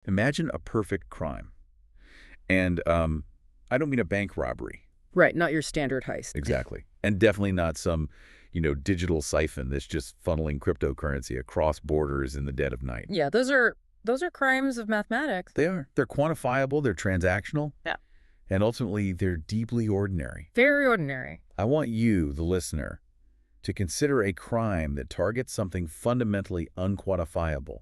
Imagine a perfect crime. And I don't mean a bank robbery. Right, not your standard heist. Exactly. And definitely not some, digital siphon that's just funneling cryptocurrency across borders in the dead of night. Yeah, those are crimes of mathematics. They are. They're quantifiable, they're transactional, Yeah. and ultimately they're deeply ordinary. Very ordinary. I want you, the listener, to consider a crime that targets something fundamentally unquantifiable,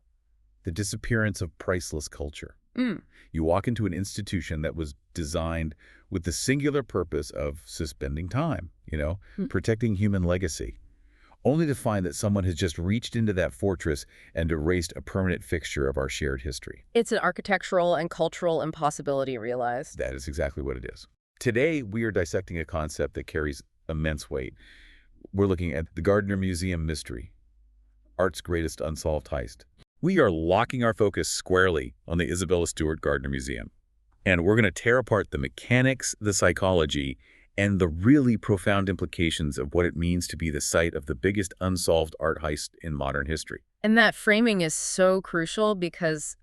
the disappearance of priceless culture. Mm. You walk into an institution that was designed with the singular purpose of suspending time, protecting human legacy, only to find that someone has just reached into that fortress and erased a permanent fixture of our shared history. It's an architectural and cultural impossibility realized. That is exactly what it is. Today, we are dissecting a concept that carries immense weight. We're looking at the Gardner Museum mystery, art's greatest unsolved heist. We are locking our focus squarely on the Isabella Stewart Gardner Museum. And we're going to tear apart the mechanics, the psychology, and the really profound implications of what it means to be the site of the biggest unsolved art heist in modern history. And that framing is so crucial because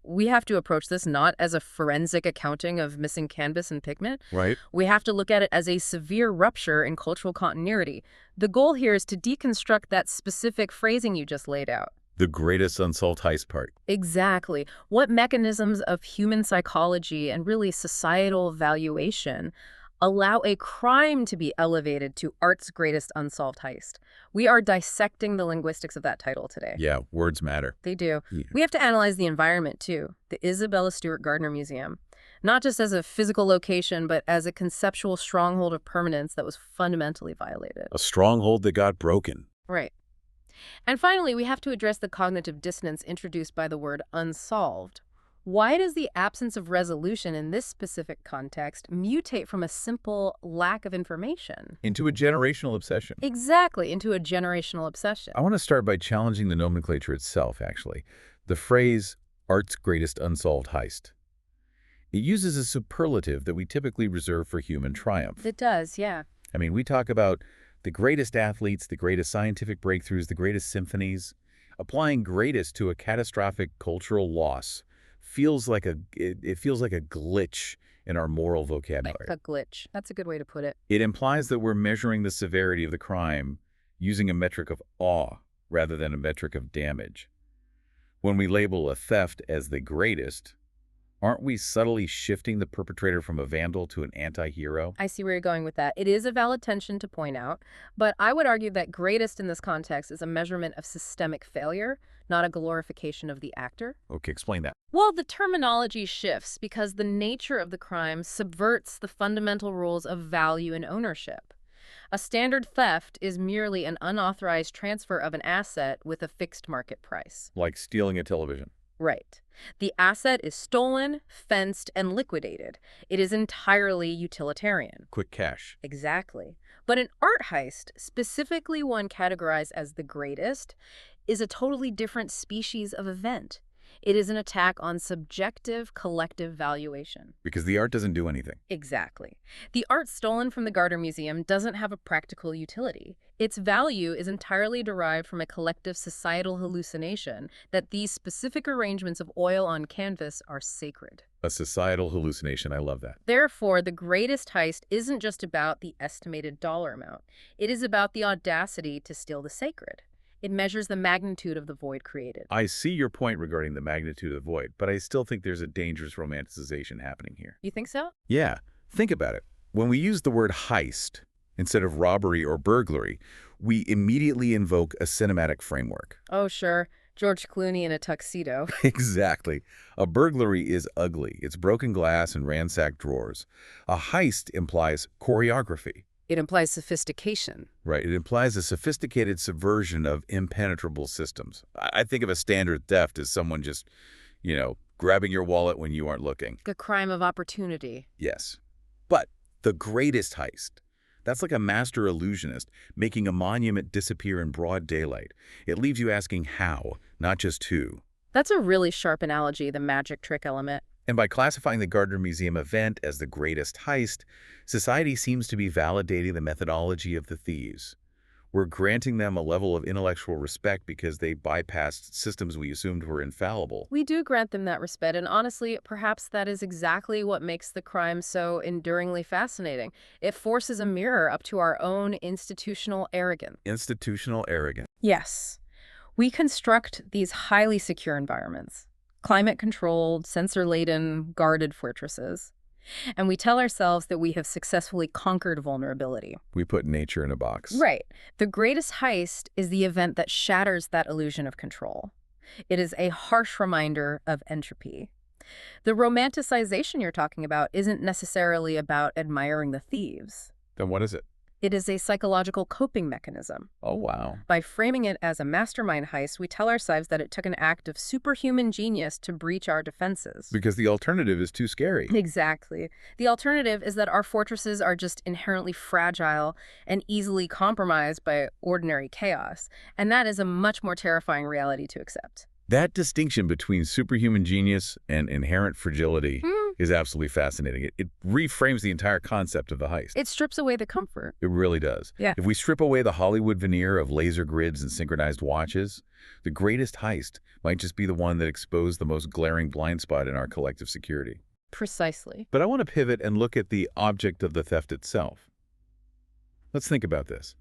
we have to approach this not as a forensic accounting of missing canvas and pigment. Right. We have to look at it as a severe rupture in cultural continuity. The goal here is to deconstruct that specific phrasing you just laid out. The greatest unsolved heist part. Exactly. What mechanisms of human psychology and really societal valuation allow a crime to be elevated to art's greatest unsolved heist? We are dissecting the linguistics of that title today. Yeah, words matter. They do. Yeah. We have to analyze the environment, too. The Isabella Stewart Gardner Museum. Not just as a physical location, but as a conceptual stronghold of permanence that was fundamentally violated. A stronghold that got broken. Right. And finally, we have to address the cognitive dissonance introduced by the word unsolved. Why does the absence of resolution in this specific context mutate from a simple lack of information? Into a generational obsession. Exactly, into a generational obsession. I want to start by challenging the nomenclature itself, actually. The phrase, art's greatest unsolved heist. It uses a superlative that we typically reserve for human triumph. It does, yeah. I mean, we talk about the greatest athletes, the greatest scientific breakthroughs, the greatest symphonies. Applying greatest to a catastrophic cultural loss feels like it feels like a glitch in our moral vocabulary. Like a glitch. That's a good way to put it. It implies that we're measuring the severity of the crime using a metric of awe rather than a metric of damage. When we label a theft as the greatest, aren't we subtly shifting the perpetrator from a vandal to an anti-hero? I see where you're going with that. It is a valid tension to point out, but I would argue that greatest in this context is a measurement of systemic failure, not a glorification of the actor. Okay, explain that. Well, the terminology shifts because the nature of the crime subverts the fundamental rules of value and ownership. A standard theft is merely an unauthorized transfer of an asset with a fixed market price. Like stealing a television. Right. The asset is stolen, fenced, and liquidated. It is entirely utilitarian. Quick cash. Exactly. But an art heist, specifically one categorized as the greatest, is a totally different species of event. It is an attack on subjective collective valuation. Because the art doesn't do anything. Exactly. The art stolen from the Gardner Museum doesn't have a practical utility. Its value is entirely derived from a collective societal hallucination that these specific arrangements of oil on canvas are sacred. A societal hallucination. I love that. Therefore, the greatest heist isn't just about the estimated dollar amount. It is about the audacity to steal the sacred. It measures the magnitude of the void created. I see your point regarding the magnitude of the void, but I still think there's a dangerous romanticization happening here. You think so? Yeah, think about it. When we use the word heist instead of robbery or burglary, we immediately invoke a cinematic framework. Oh, sure. George Clooney in a tuxedo. Exactly. A burglary is ugly. It's broken glass and ransacked drawers. A heist implies choreography. It implies sophistication. Right. It implies a sophisticated subversion of impenetrable systems. I think of a standard theft as someone just, grabbing your wallet when you aren't looking. A crime of opportunity. Yes. But the greatest heist, that's like a master illusionist making a monument disappear in broad daylight. It leaves you asking how, not just who. That's a really sharp analogy, the magic trick element. And by classifying the Gardner Museum event as the greatest heist, society seems to be validating the methodology of the thieves. We're granting them a level of intellectual respect because they bypassed systems we assumed were infallible. We do grant them that respect, and honestly, perhaps that is exactly what makes the crime so enduringly fascinating. It forces a mirror up to our own institutional arrogance. Institutional arrogance. Yes. We construct these highly secure environments, climate-controlled, sensor-laden, guarded fortresses, and we tell ourselves that we have successfully conquered vulnerability. We put nature in a box. Right. The greatest heist is the event that shatters that illusion of control. It is a harsh reminder of entropy. The romanticization you're talking about isn't necessarily about admiring the thieves. Then what is it? It is a psychological coping mechanism. Oh, wow. By framing it as a mastermind heist, we tell ourselves that it took an act of superhuman genius to breach our defenses. Because the alternative is too scary. Exactly. The alternative is that our fortresses are just inherently fragile and easily compromised by ordinary chaos, and that is a much more terrifying reality to accept. That distinction between superhuman genius and inherent fragility is absolutely fascinating. It reframes the entire concept of the heist. It strips away the comfort. It really does. Yeah. If we strip away the Hollywood veneer of laser grids and synchronized watches, the greatest heist might just be the one that exposed the most glaring blind spot in our collective security. Precisely. But I want to pivot and look at the object of the theft itself. Let's think about this.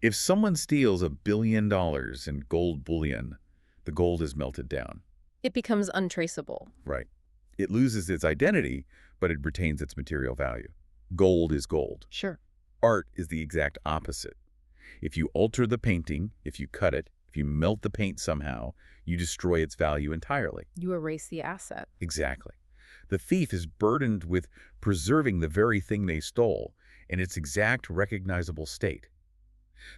If someone steals $1 billion in gold bullion, the gold is melted down. It becomes untraceable. Right. It loses its identity, but it retains its material value. Gold is gold. Sure. Art is the exact opposite. If you alter the painting, if you cut it, if you melt the paint somehow, you destroy its value entirely. You erase the asset. Exactly. The thief is burdened with preserving the very thing they stole in its exact recognizable state.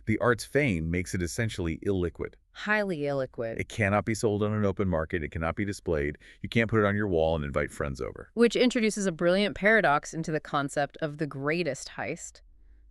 The art's fame makes it essentially illiquid. Highly illiquid. It cannot be sold on an open market. It cannot be displayed. You can't put it on your wall and invite friends over. Which introduces a brilliant paradox into the concept of the greatest heist.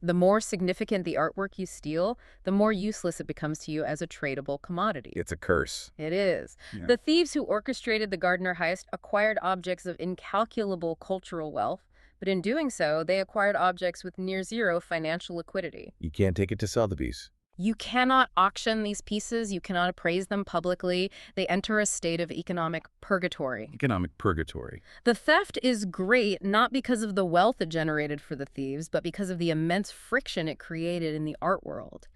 The more significant the artwork you steal, the more useless it becomes to you as a tradable commodity. It's a curse. It is. Yeah. The thieves who orchestrated the Gardner heist acquired objects of incalculable cultural wealth, but in doing so, they acquired objects with near zero financial liquidity. You can't take it to Sotheby's. You cannot auction these pieces. You cannot appraise them publicly. They enter a state of economic purgatory. Economic purgatory. The theft is great not because of the wealth it generated for the thieves, but because of the immense friction it created in the art world.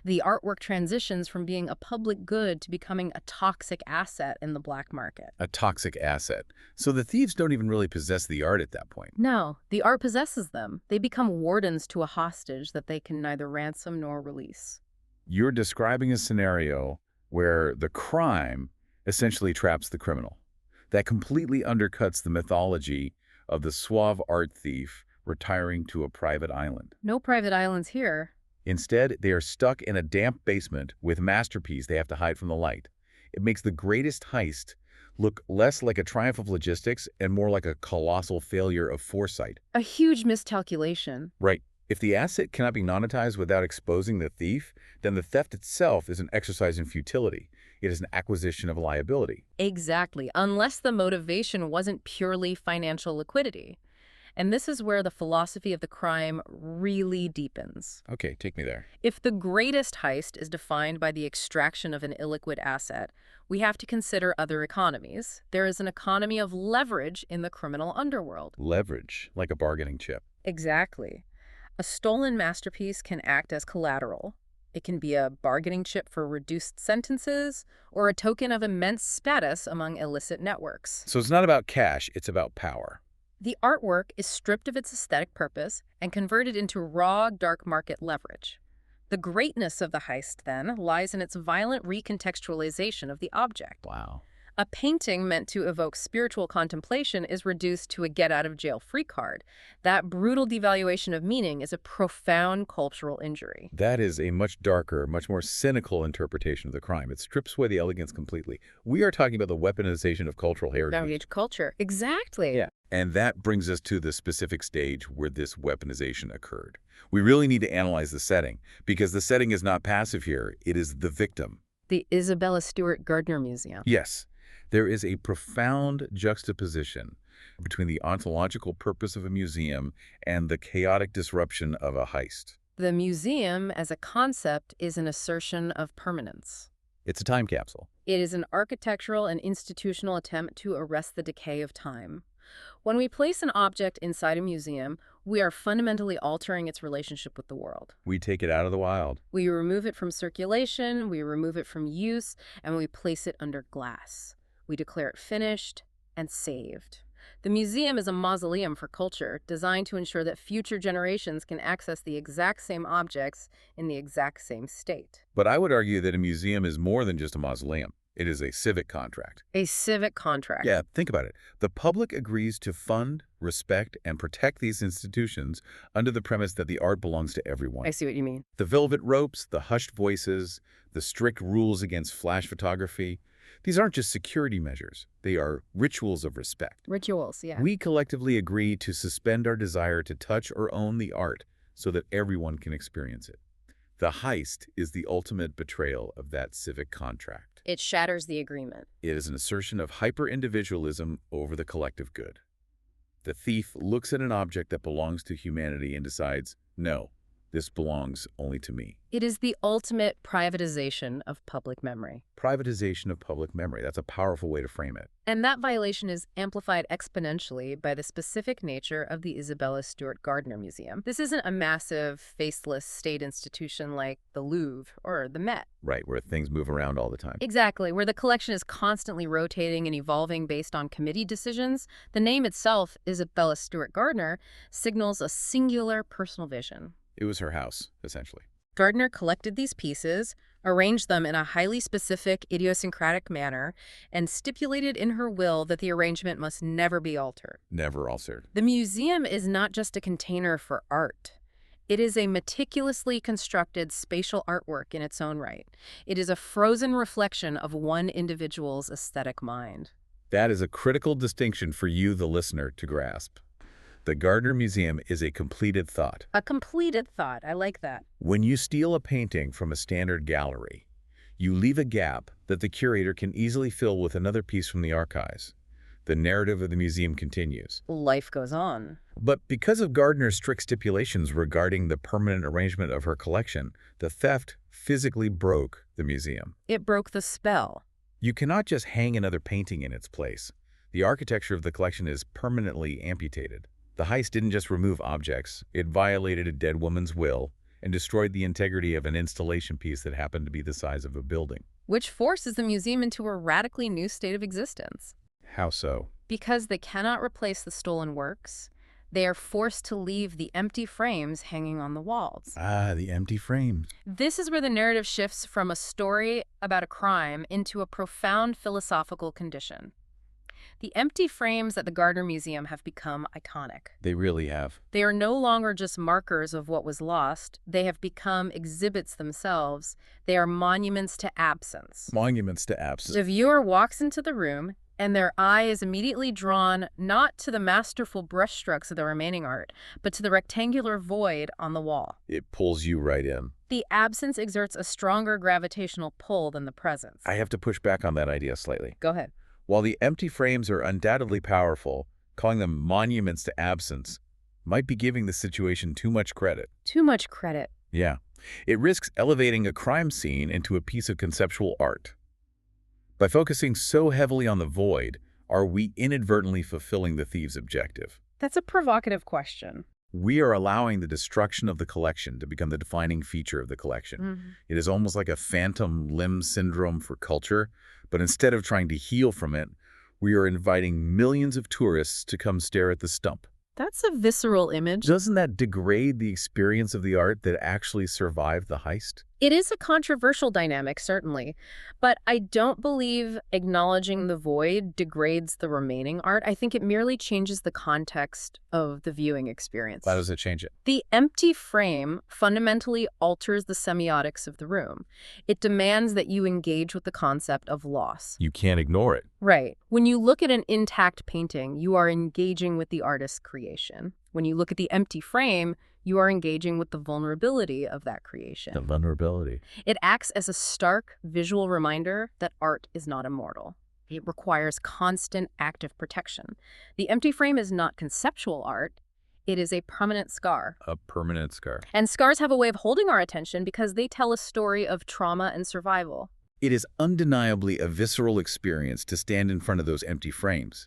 The artwork transitions from being a public good to becoming a toxic asset in the black market. A toxic asset. So the thieves don't even really possess the art at that point. No, the art possesses them. They become wardens to a hostage that they can neither ransom nor release. You're describing a scenario where the crime essentially traps the criminal. That completely undercuts the mythology of the suave art thief retiring to a private island. No private islands here. Instead, they are stuck in a damp basement with a masterpiece they have to hide from the light. It makes the greatest heist look less like a triumph of logistics and more like a colossal failure of foresight. A huge miscalculation. Right. If the asset cannot be monetized without exposing the thief, then the theft itself is an exercise in futility. It is an acquisition of liability. Exactly, unless the motivation wasn't purely financial liquidity. And this is where the philosophy of the crime really deepens. Okay, take me there. If the greatest heist is defined by the extraction of an illiquid asset, we have to consider other economies. There is an economy of leverage in the criminal underworld. Leverage, like a bargaining chip. Exactly. A stolen masterpiece can act as collateral. It can be a bargaining chip for reduced sentences or a token of immense status among illicit networks. So it's not about cash, it's about power. The artwork is stripped of its aesthetic purpose and converted into raw, dark market leverage. The greatness of the heist, then, lies in its violent recontextualization of the object. Wow. A painting meant to evoke spiritual contemplation is reduced to a get-out-of-jail-free card. That brutal devaluation of meaning is a profound cultural injury. That is a much darker, much more cynical interpretation of the crime. It strips away the elegance completely. We are talking about the weaponization of cultural heritage. Heritage culture. Exactly. Yeah. And that brings us to the specific stage where this weaponization occurred. We really need to analyze the setting, because the setting is not passive here. It is the victim. The Isabella Stewart Gardner Museum. Yes. There is a profound juxtaposition between the ontological purpose of a museum and the chaotic disruption of a heist. The museum as a concept is an assertion of permanence. It's a time capsule. It is an architectural and institutional attempt to arrest the decay of time. When we place an object inside a museum, we are fundamentally altering its relationship with the world. We take it out of the wild. We remove it from circulation, we remove it from use, and we place it under glass. We declare it finished and saved. The museum is a mausoleum for culture, designed to ensure that future generations can access the exact same objects in the exact same state. But I would argue that a museum is more than just a mausoleum. It is a civic contract. A civic contract. Yeah, think about it. The public agrees to fund, respect, and protect these institutions under the premise that the art belongs to everyone. I see what you mean. The velvet ropes, the hushed voices, the strict rules against flash photography, these aren't just security measures. They are rituals of respect. Rituals, yeah. We collectively agree to suspend our desire to touch or own the art so that everyone can experience it. The heist is the ultimate betrayal of that civic contract. It shatters the agreement. It is an assertion of hyper-individualism over the collective good. The thief looks at an object that belongs to humanity and decides, no, this belongs only to me. It is the ultimate privatization of public memory. Privatization of public memory. That's a powerful way to frame it. And that violation is amplified exponentially by the specific nature of the Isabella Stewart Gardner Museum. This isn't a massive, faceless state institution like the Louvre or the Met. Right, where things move around all the time. Exactly, where the collection is constantly rotating and evolving based on committee decisions. The name itself, Isabella Stewart Gardner, signals a singular personal vision. It was her house, essentially. Gardner collected these pieces, arranged them in a highly specific, idiosyncratic manner, and stipulated in her will that the arrangement must never be altered. Never altered. The museum is not just a container for art. It is a meticulously constructed spatial artwork in its own right. It is a frozen reflection of one individual's aesthetic mind. That is a critical distinction for you, the listener, to grasp. The Gardner Museum is a completed thought. A completed thought. I like that. When you steal a painting from a standard gallery, you leave a gap that the curator can easily fill with another piece from the archives. The narrative of the museum continues. Life goes on. But because of Gardner's strict stipulations regarding the permanent arrangement of her collection, the theft physically broke the museum. It broke the spell. You cannot just hang another painting in its place. The architecture of the collection is permanently amputated. The heist didn't just remove objects, it violated a dead woman's will and destroyed the integrity of an installation piece that happened to be the size of a building. Which forces the museum into a radically new state of existence. How so? Because they cannot replace the stolen works, they are forced to leave the empty frames hanging on the walls. Ah, the empty frames. This is where the narrative shifts from a story about a crime into a profound philosophical condition. The empty frames at the Gardner Museum have become iconic. They really have. They are no longer just markers of what was lost. They have become exhibits themselves. They are monuments to absence. Monuments to absence. The viewer walks into the room, and their eye is immediately drawn not to the masterful brushstrokes of the remaining art, but to the rectangular void on the wall. It pulls you right in. The absence exerts a stronger gravitational pull than the presence. I have to push back on that idea slightly. Go ahead. While the empty frames are undoubtedly powerful, calling them monuments to absence might be giving the situation too much credit. Too much credit. Yeah. It risks elevating a crime scene into a piece of conceptual art. By focusing so heavily on the void, are we inadvertently fulfilling the thief's objective? That's a provocative question. We are allowing the destruction of the collection to become the defining feature of the collection. It is almost like a phantom limb syndrome for culture, but instead of trying to heal from it, we are inviting millions of tourists to come stare at the stump. That's a visceral image. Doesn't that degrade the experience of the art that actually survived the heist? It is a controversial dynamic, certainly, but I don't believe acknowledging the void degrades the remaining art. I think it merely changes the context of the viewing experience. How does it change it? The empty frame fundamentally alters the semiotics of the room. It demands that you engage with the concept of loss. You can't ignore it. Right. When you look at an intact painting, you are engaging with the artist's creation. When you look at the empty frame, you are engaging with the vulnerability of that creation. The vulnerability. It acts as a stark visual reminder that art is not immortal. It requires constant active protection. The empty frame is not conceptual art. It is a permanent scar. A permanent scar. And scars have a way of holding our attention because they tell a story of trauma and survival. It is undeniably a visceral experience to stand in front of those empty frames.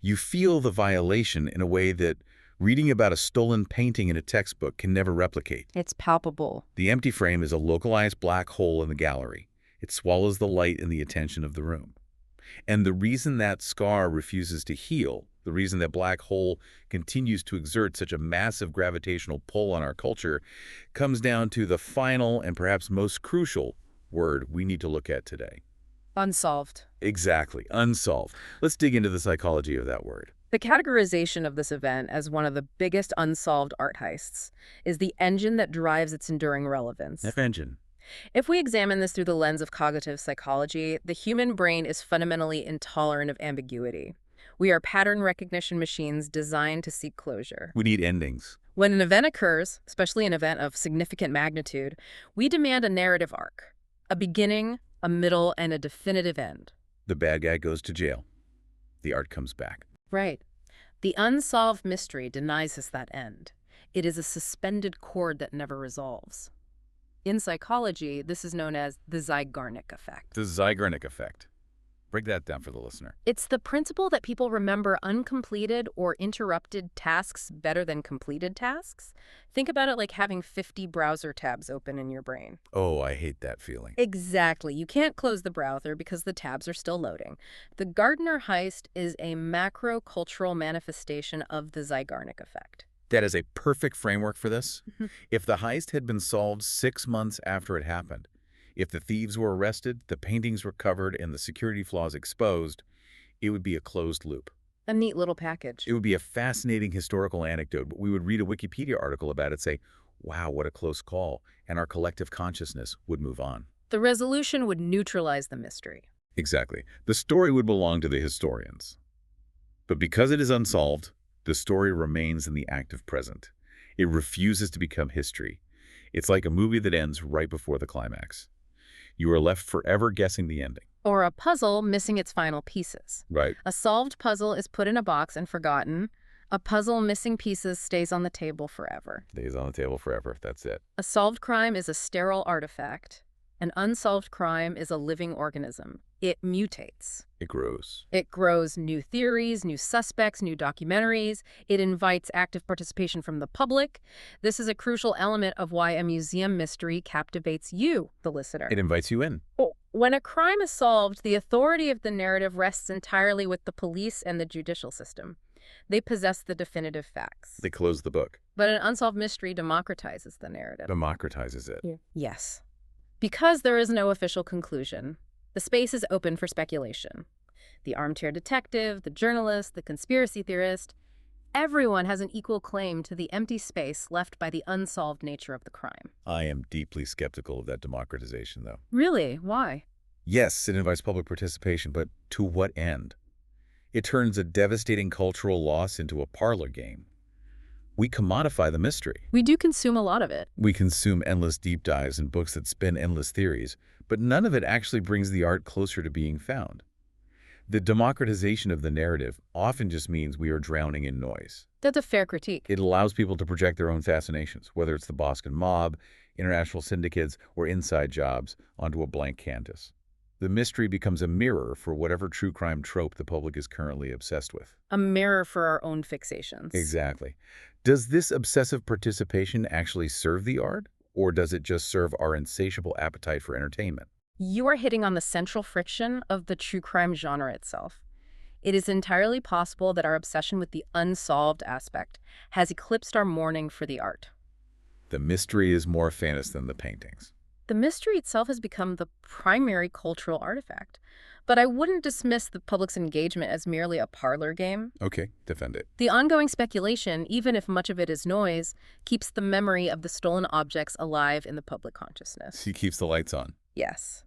You feel the violation in a way that reading about a stolen painting in a textbook can never replicate. It's palpable. The empty frame is a localized black hole in the gallery. It swallows the light and the attention of the room. And the reason that scar refuses to heal, the reason that black hole continues to exert such a massive gravitational pull on our culture, comes down to the final and perhaps most crucial word we need to look at today. Unsolved. Exactly, unsolved. Let's dig into the psychology of that word. The categorization of this event as one of the biggest unsolved art heists is the engine that drives its enduring relevance. F-engine. If we examine this through the lens of cognitive psychology, the human brain is fundamentally intolerant of ambiguity. We are pattern recognition machines designed to seek closure. We need endings. When an event occurs, especially an event of significant magnitude, we demand a narrative arc, a beginning, a middle, and a definitive end. The bad guy goes to jail. The art comes back. Right. The unsolved mystery denies us that end. It is a suspended cord that never resolves. In psychology, this is known as the Zeigarnik effect. The Zeigarnik effect. Break that down for the listener. It's the principle that people remember uncompleted or interrupted tasks better than completed tasks. Think about it like having 50 browser tabs open in your brain. Oh, I hate that feeling. Exactly. You can't close the browser because the tabs are still loading. The Gardner Heist is a macro-cultural manifestation of the Zeigarnik effect. That is a perfect framework for this. If the heist had been solved 6 months after it happened, if the thieves were arrested, the paintings recovered, and the security flaws exposed, it would be a closed loop. A neat little package. It would be a fascinating historical anecdote, but we would read a Wikipedia article about it, say, wow, what a close call, and our collective consciousness would move on. The resolution would neutralize the mystery. Exactly. The story would belong to the historians. But because it is unsolved, the story remains in the active present. It refuses to become history. It's like a movie that ends right before the climax. You are left forever guessing the ending. Or a puzzle missing its final pieces. Right. A solved puzzle is put in a box and forgotten. A puzzle missing pieces stays on the table forever. Stays on the table forever. That's it. A solved crime is a sterile artifact. An unsolved crime is a living organism. It mutates. It grows. It grows new theories, new suspects, new documentaries. It invites active participation from the public. This is a crucial element of why a museum mystery captivates you, the listener. It invites you in. When a crime is solved, the authority of the narrative rests entirely with the police and the judicial system. They possess the definitive facts. They close the book. But an unsolved mystery democratizes the narrative. Democratizes it. Yes. Because there is no official conclusion, the space is open for speculation. The armchair detective, the journalist, the conspiracy theorist, everyone has an equal claim to the empty space left by the unsolved nature of the crime. I am deeply skeptical of that democratization, though. Really? Why? Yes, it invites public participation, but to what end? It turns a devastating cultural loss into a parlor game. We commodify the mystery. We do consume a lot of it. We consume endless deep dives and books that spin endless theories, but none of it actually brings the art closer to being found. The democratization of the narrative often just means we are drowning in noise. That's a fair critique. It allows people to project their own fascinations, whether it's the Boston mob, international syndicates, or inside jobs, onto a blank canvas. The mystery becomes a mirror for whatever true crime trope the public is currently obsessed with. A mirror for our own fixations. Exactly. Does this obsessive participation actually serve the art, or does it just serve our insatiable appetite for entertainment? You are hitting on the central friction of the true crime genre itself. It is entirely possible that our obsession with the unsolved aspect has eclipsed our mourning for the art. The mystery is more famous than the paintings. The mystery itself has become the primary cultural artifact. But I wouldn't dismiss the public's engagement as merely a parlor game. Okay, defend it. The ongoing speculation, even if much of it is noise, keeps the memory of the stolen objects alive in the public consciousness. He keeps the lights on. Yes.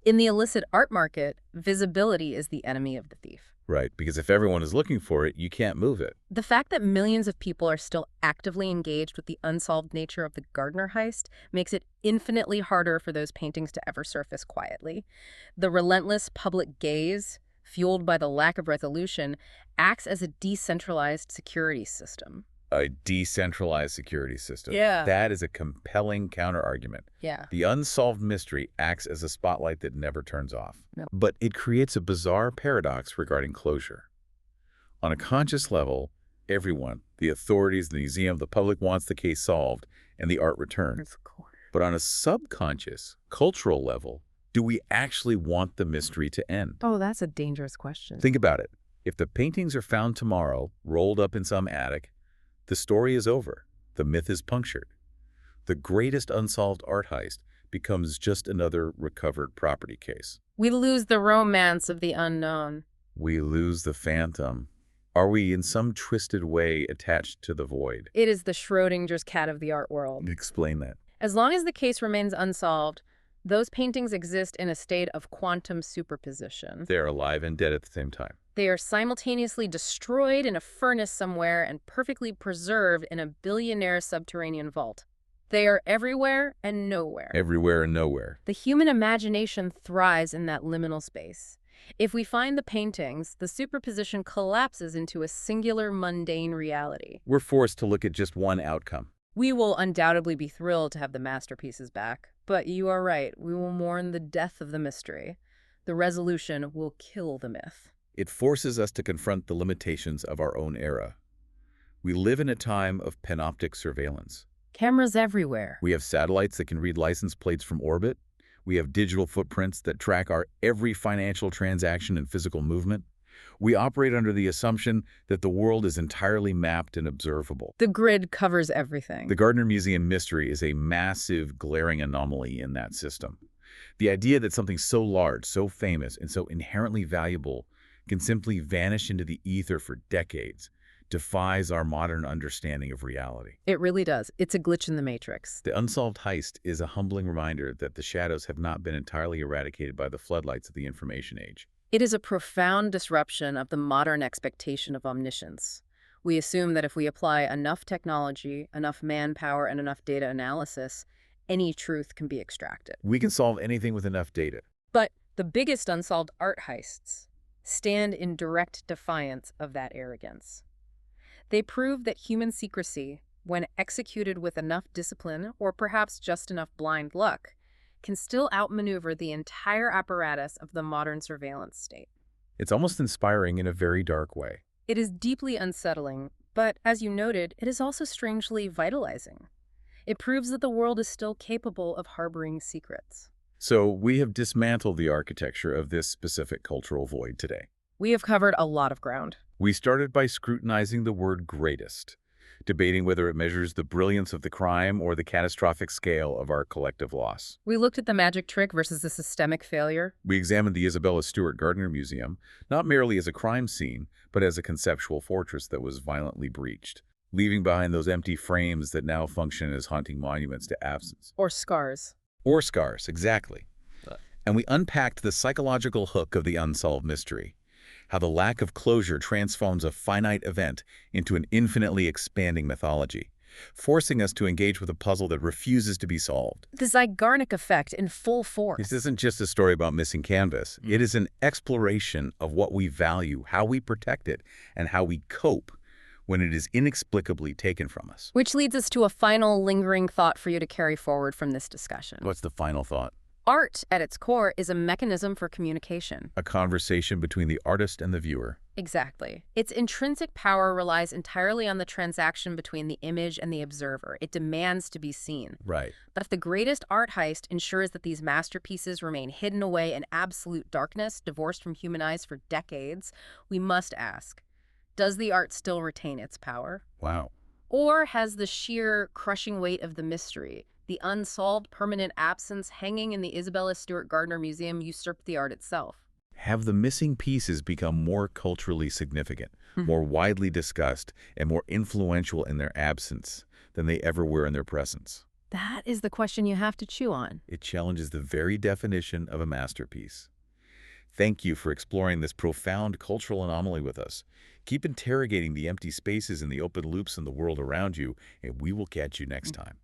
In the illicit art market, visibility is the enemy of the thief. Right, because if everyone is looking for it, you can't move it. The fact that millions of people are still actively engaged with the unsolved nature of the Gardner Heist makes it infinitely harder for those paintings to ever surface quietly. The relentless public gaze, fueled by the lack of resolution, acts as a decentralized security system. A decentralized security system. Yeah. That is a compelling counterargument. Yeah. The unsolved mystery acts as a spotlight that never turns off. No. But it creates a bizarre paradox regarding closure. On a conscious level, everyone, the authorities, the museum, the public wants the case solved and the art returned. Of course. But on a subconscious, cultural level, do we actually want the mystery to end? Oh, that's a dangerous question. Think about it. If the paintings are found tomorrow, rolled up in some attic, the story is over. The myth is punctured. The greatest unsolved art heist becomes just another recovered property case. We lose the romance of the unknown. We lose the phantom. Are we in some twisted way attached to the void? It is the Schrodinger's cat of the art world. Explain that. As long as the case remains unsolved, those paintings exist in a state of quantum superposition. They're alive and dead at the same time. They are simultaneously destroyed in a furnace somewhere and perfectly preserved in a billionaire subterranean vault. They are everywhere and nowhere. Everywhere and nowhere. The human imagination thrives in that liminal space. If we find the paintings, the superposition collapses into a singular mundane reality. We're forced to look at just one outcome. We will undoubtedly be thrilled to have the masterpieces back. But you are right, we will mourn the death of the mystery. The resolution will kill the myth. It forces us to confront the limitations of our own era. We live in a time of panoptic surveillance. Cameras everywhere. We have satellites that can read license plates from orbit. We have digital footprints that track our every financial transaction and physical movement. We operate under the assumption that the world is entirely mapped and observable. The grid covers everything. The Gardner Museum mystery is a massive, glaring anomaly in that system. The idea that something so large, so famous, and so inherently valuable can simply vanish into the ether for decades defies our modern understanding of reality. It really does. It's a glitch in the matrix. The Unsolved Heist is a humbling reminder that the shadows have not been entirely eradicated by the floodlights of the information age. It is a profound disruption of the modern expectation of omniscience. We assume that if we apply enough technology, enough manpower, and enough data analysis, any truth can be extracted. We can solve anything with enough data. But the biggest unsolved art heists stand in direct defiance of that arrogance. They prove that human secrecy, when executed with enough discipline or perhaps just enough blind luck, can still outmaneuver the entire apparatus of the modern surveillance state. It's almost inspiring in a very dark way. It is deeply unsettling, but as you noted, it is also strangely vitalizing. It proves that the world is still capable of harboring secrets. So we have dismantled the architecture of this specific cultural void today. We have covered a lot of ground. We started by scrutinizing the word greatest, debating whether it measures the brilliance of the crime or the catastrophic scale of our collective loss. We looked at the magic trick versus the systemic failure. We examined the Isabella Stewart Gardner Museum, not merely as a crime scene, but as a conceptual fortress that was violently breached, leaving behind those empty frames that now function as haunting monuments to absence. Or scars. Or scars, exactly. And we unpacked the psychological hook of the unsolved mystery, how the lack of closure transforms a finite event into an infinitely expanding mythology, forcing us to engage with a puzzle that refuses to be solved. The Zygarnik effect in full force. This isn't just a story about missing canvas. It is an exploration of what we value, how we protect it, and how we cope when it is inexplicably taken from us. Which leads us to a final lingering thought for you to carry forward from this discussion. What's the final thought? Art, at its core, is a mechanism for communication. A conversation between the artist and the viewer. Exactly. Its intrinsic power relies entirely on the transaction between the image and the observer. It demands to be seen. Right. But if the greatest art heist ensures that these masterpieces remain hidden away in absolute darkness, divorced from human eyes for decades, we must ask, does the art still retain its power? Wow. Or has the sheer crushing weight of the mystery, the unsolved permanent absence hanging in the Isabella Stewart Gardner Museum, usurped the art itself? Have the missing pieces become more culturally significant, more widely discussed, and more influential in their absence than they ever were in their presence? That is the question you have to chew on. It challenges the very definition of a masterpiece. Thank you for exploring this profound cultural anomaly with us. Keep interrogating the empty spaces and the open loops in the world around you, and we will catch you next time.